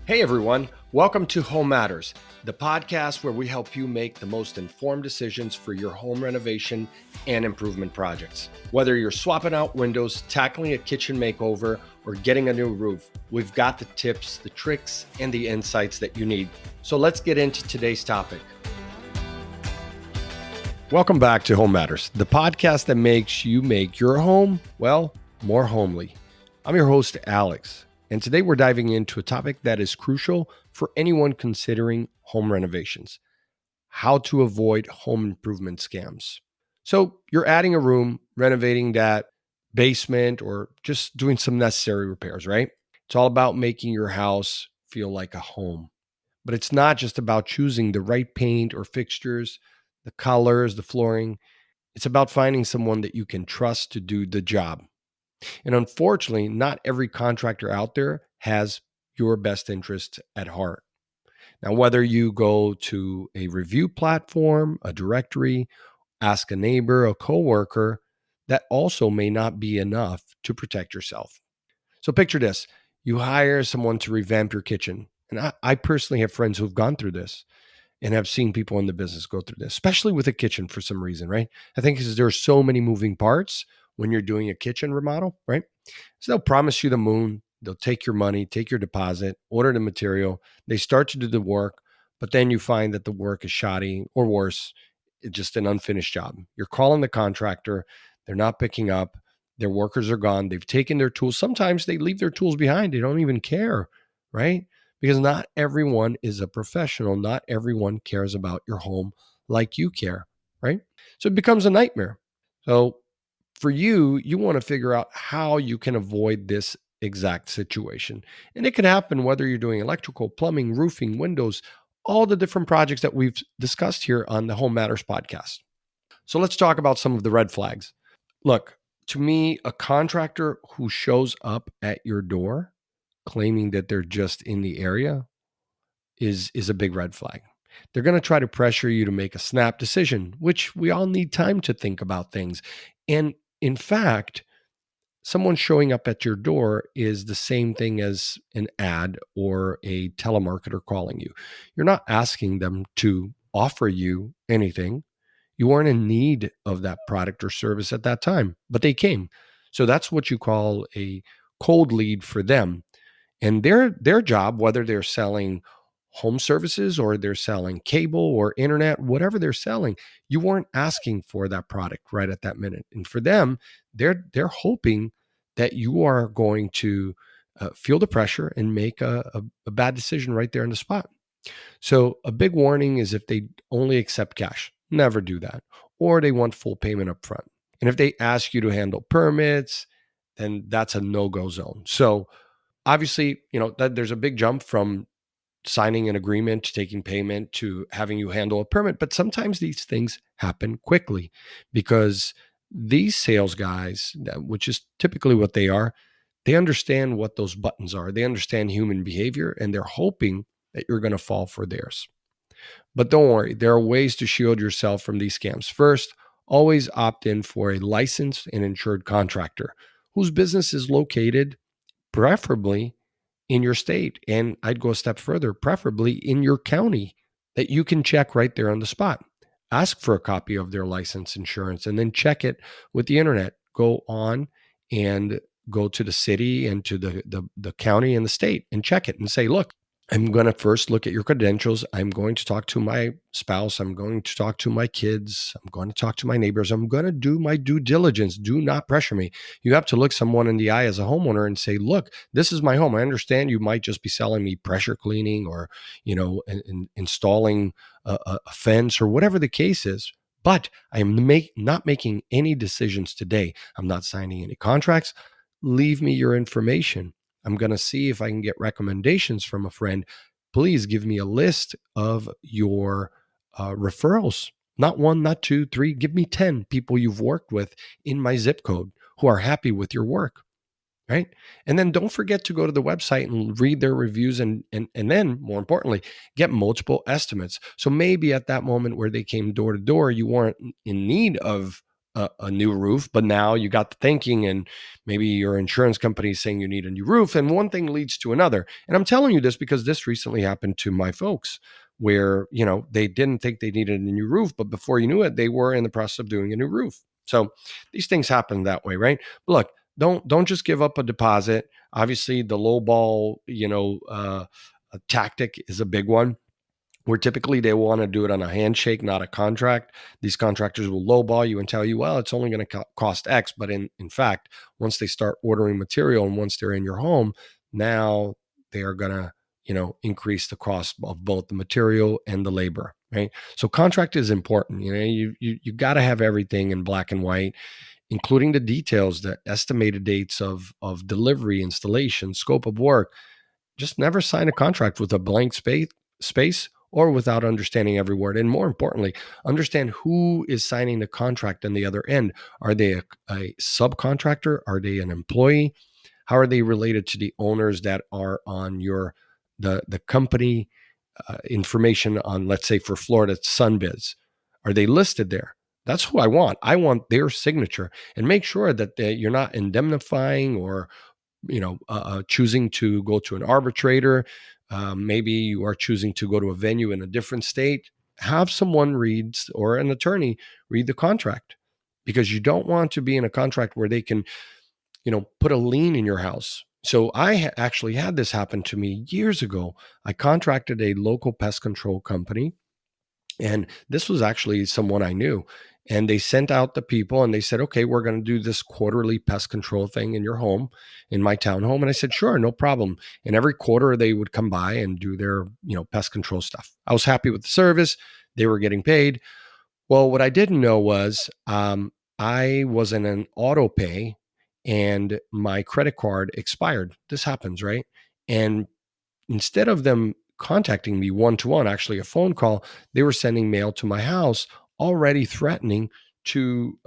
Hey everyone, welcome to Home Matters, the podcast where we help you make the most informed decisions for your home renovation and improvement projects. Whether you're swapping out windows, tackling a kitchen makeover, or getting a new roof, we've got the tips, the tricks, and the insights that you need. So let's get into today's topic. Welcome back to Home Matters, the podcast that makes you make your home, well, more homely. I'm your host, Alex. And today we're diving into a topic that is crucial for anyone considering home renovations: how to avoid home improvement scams. So you're adding a room, renovating that basement, or just doing some necessary repairs, right? It's all about making your house feel like a home. But it's not just about choosing the right paint or fixtures, the colors, the flooring. It's about finding someone that you can trust to do the job. And unfortunately, not every contractor out there has your best interest at heart. Now, whether you go to a review platform, a directory, ask a neighbor, a coworker, that also may not be enough to protect yourself. So picture this: you hire someone to revamp your kitchen. And I personally have friends who've gone through this and have seen people in the business go through this, especially with a kitchen for some reason, right? I think because there are so many moving parts when you're doing a kitchen remodel, right? So they'll promise you the moon, they'll take your money, take your deposit, order the material, they start to do the work, but then you find that the work is shoddy or worse, it's just an unfinished job. You're calling the contractor, they're not picking up, their workers are gone, they've taken their tools. Sometimes they leave their tools behind, they don't even care, right? Because not everyone is a professional. Not everyone cares about your home like you care, right? So it becomes a nightmare. So for you, you want to figure out how you can avoid this exact situation. And it could happen whether you're doing electrical, plumbing, roofing, windows, all the different projects that we've discussed here on the Home Matters podcast. So let's talk about some of the red flags. Look, to me, a contractor who shows up at your door claiming that they're just in the area is a big red flag. They're going to try to pressure you to make a snap decision, which we all need time to think about things. And in fact, someone showing up at your door is the same thing as an ad or a telemarketer calling you. You're not asking them to offer you anything. You weren't in need of that product or service at that time, but they came. So that's what you call a cold lead for them. And their job, whether they're selling home services or they're selling cable or internet, whatever they're selling, you weren't asking for that product right at that minute. And for them, they're hoping that you are going to feel the pressure and make a bad decision right there on the spot. So a big warning is if they only accept cash, never do that. Or they want full payment up front. And if they ask you to handle permits, then that's a no-go zone. So obviously, that there's a big jump from signing an agreement to taking payment to having you handle a permit. But sometimes these things happen quickly because these sales guys, which is typically what they understand what those buttons are. They understand human behavior and they're hoping that you're going to fall for theirs. But don't worry, there are ways to shield yourself from these scams. First, always opt in for a licensed and insured contractor whose business is located preferably in your state. And I'd go a step further, preferably in your county that you can check right there on the spot. Ask for a copy of their license insurance and then check it with the internet. Go on and go to the city and to the county and the state and check it and say, look, I'm going to first look at your credentials. I'm going to talk to my spouse. I'm going to talk to my kids. I'm going to talk to my neighbors. I'm going to do my due diligence. Do not pressure me. You have to look someone in the eye as a homeowner and say, look, this is my home. I understand you might just be selling me pressure cleaning or, installing a fence or whatever the case is. But I am not making any decisions today. I'm not signing any contracts. Leave me your information. I'm going to see if I can get recommendations from a friend. Please give me a list of your referrals. Not one, not two, three. Give me 10 people you've worked with in my zip code who are happy with your work, right? And then don't forget to go to the website and read their reviews and then, more importantly, get multiple estimates. So maybe at that moment where they came door to door, you weren't in need of a new roof, but now you got the thinking, and maybe your insurance company is saying you need a new roof, and one thing leads to another. And I'm telling you this because this recently happened to my folks, where they didn't think they needed a new roof, but before you knew it, they were in the process of doing a new roof. So these things happen that way, right? But look, don't just give up a deposit. Obviously, the low ball, tactic is a big one, where typically they want to do it on a handshake, not a contract. These contractors will lowball you and tell you, well, it's only going to cost X. But in fact, once they start ordering material and once they're in your home, now they are going to, increase the cost of both the material and the labor, right? So contract is important. You got to have everything in black and white, including the details, the estimated dates of delivery, installation, scope of work. Just never sign a contract with a blank space or without understanding every word. And more importantly, understand who is signing the contract on the other end. Are they a subcontractor? Are they an employee? How are they related to the owners that are on the company information on, let's say, for Florida Sunbiz? Are they listed there? That's who I want. I want their signature, and make sure that you're not indemnifying or choosing to go to an arbitrator. Maybe you are choosing to go to a venue in a different state. Have someone reads, or an attorney read the contract, because you don't want to be in a contract where they can, put a lien in your house. So I actually had this happen to me years ago. I contracted a local pest control company, and this was actually someone I knew. And they sent out the people and they said, okay, we're going to do this quarterly pest control thing in your home, in my townhome. And I said, sure, no problem. And every quarter they would come by and do their, pest control stuff. I was happy with the service. They were getting paid. Well, what I didn't know was I was in an auto pay and my credit card expired. This happens, right? And instead of them contacting me one to one, actually a phone call, they were sending mail to my house already threatening to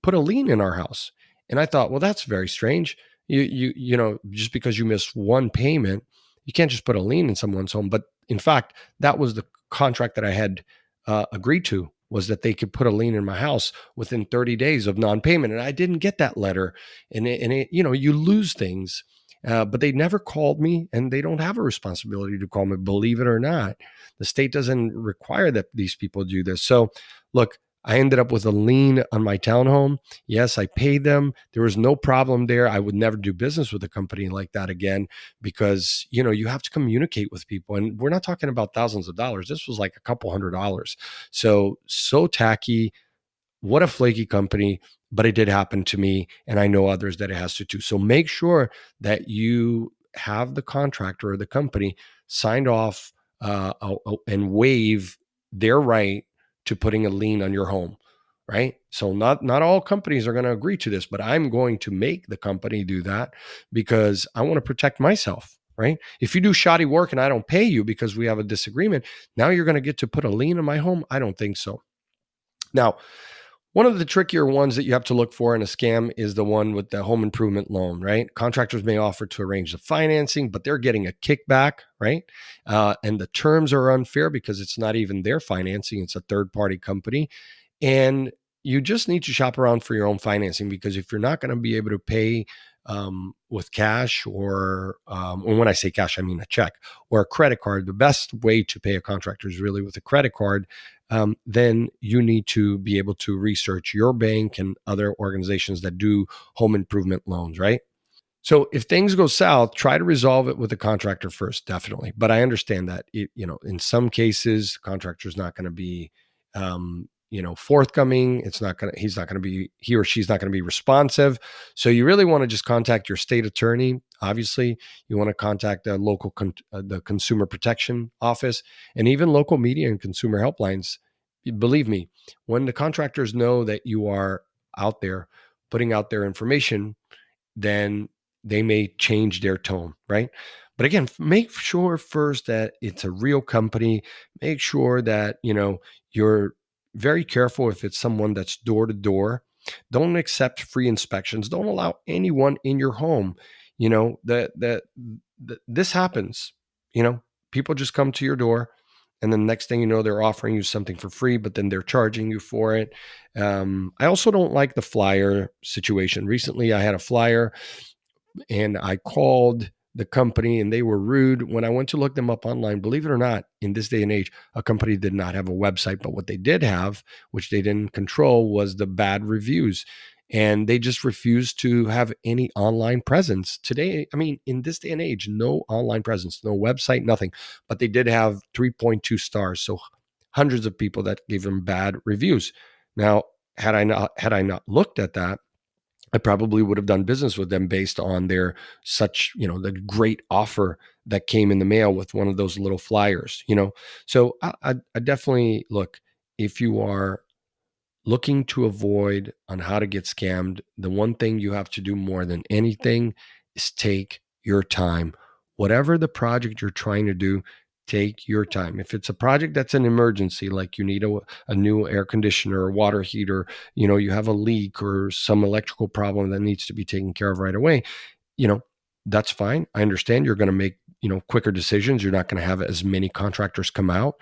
put a lien in our house. And I thought, well, that's very strange. Just because you miss one payment, you can't just put a lien in someone's home. But in fact, that was the contract that I had agreed to, was that they could put a lien in my house within 30 days of non-payment. And I didn't get that letter. And you lose things. But they never called me, and they don't have a responsibility to call me, believe it or not. The state doesn't require that these people do this. So look, I ended up with a lien on my townhome. Yes, I paid them. There was no problem there. I would never do business with a company like that again, because, you have to communicate with people. And we're not talking about thousands of dollars. This was like a couple $100. So tacky. What a flaky company, but it did happen to me, and I know others that it has to too. So make sure that you have the contractor or the company signed off and waive their right to putting a lien on your home, right? So not all companies are going to agree to this, but I'm going to make the company do that because I want to protect myself. Right? If you do shoddy work and I don't pay you because we have a disagreement, now you're going to get to put a lien on my home? I don't think so. Now, one of the trickier ones that you have to look for in a scam is the one with the home improvement loan, right? Contractors may offer to arrange the financing, but they're getting a kickback, right? And the terms are unfair because it's not even their financing, it's a third-party company. And you just need to shop around for your own financing, because if you're not going to be able to pay with cash, or when I say cash, I mean a check or a credit card, the best way to pay a contractor is really with a credit card. Then you need to be able to research your bank and other organizations that do home improvement loans, right? So if things go south, try to resolve it with the contractor first, definitely. But I understand that in some cases, the contractor is not going to be, forthcoming. He or she's not going to be responsive. So you really want to just contact your state attorney. Obviously, you want to contact the local, the Consumer Protection Office, and even local media and consumer helplines. Believe me, when the contractors know that you are out there putting out their information, then they may change their tone, right? But again, make sure first that it's a real company. Make sure that, you're very careful if it's someone that's door to door. Don't accept free inspections. Don't allow anyone in your home. That this happens. People just come to your door And then next thing you know, they're offering you something for free, but then they're charging you for it. I also don't like the flyer situation. Recently, I had a flyer and I called the company and they were rude. When I went to look them up online, believe it or not, in this day and age, a company did not have a website, but what they did have, which they didn't control, was the bad reviews. And they just refused to have any online presence. Today, I mean, in this day and age, no online presence, no website, nothing. But they did have 3.2 stars. So hundreds of people that gave them bad reviews. Now, had I not looked at that, I probably would have done business with them based on their the great offer that came in the mail with one of those little flyers. So I definitely look, if you are looking to avoid on how to get scammed, the one thing you have to do more than anything is take your time. Whatever the project you're trying to do, take your time. If it's a project that's an emergency, like you need a new air conditioner or water heater, you have a leak or some electrical problem that needs to be taken care of right away, you know, that's fine. I understand you're going to make, quicker decisions. You're not going to have as many contractors come out.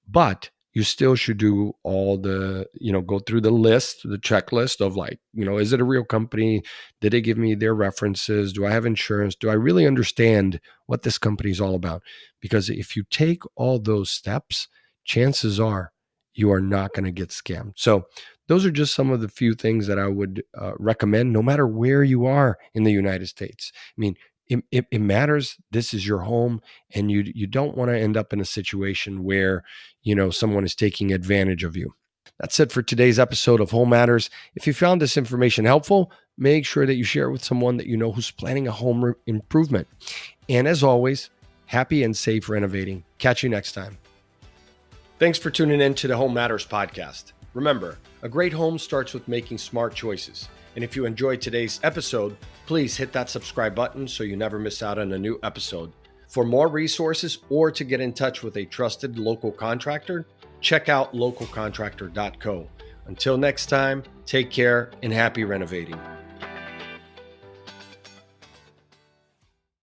But you still should do all the, go through the checklist of like, is it a real company? Did they give me their references? Do I have insurance? Do I really understand what this company is all about? Because if you take all those steps, chances are you are not going to get scammed. So those are just some of the few things that I would recommend, no matter where you are in the United States. I mean, it matters. This is your home, and you don't want to end up in a situation where someone is taking advantage of you. That's it for today's episode of Home Matters. If you found this information helpful, make sure that you share it with someone that you know who's planning a home improvement. And as always, happy and safe renovating. Catch you next time. Thanks for tuning in to the Home Matters podcast. Remember, a great home starts with making smart choices. And if you enjoyed today's episode, please hit that subscribe button so you never miss out on a new episode. For more resources or to get in touch with a trusted local contractor, check out localcontractor.co. Until next time, take care and happy renovating.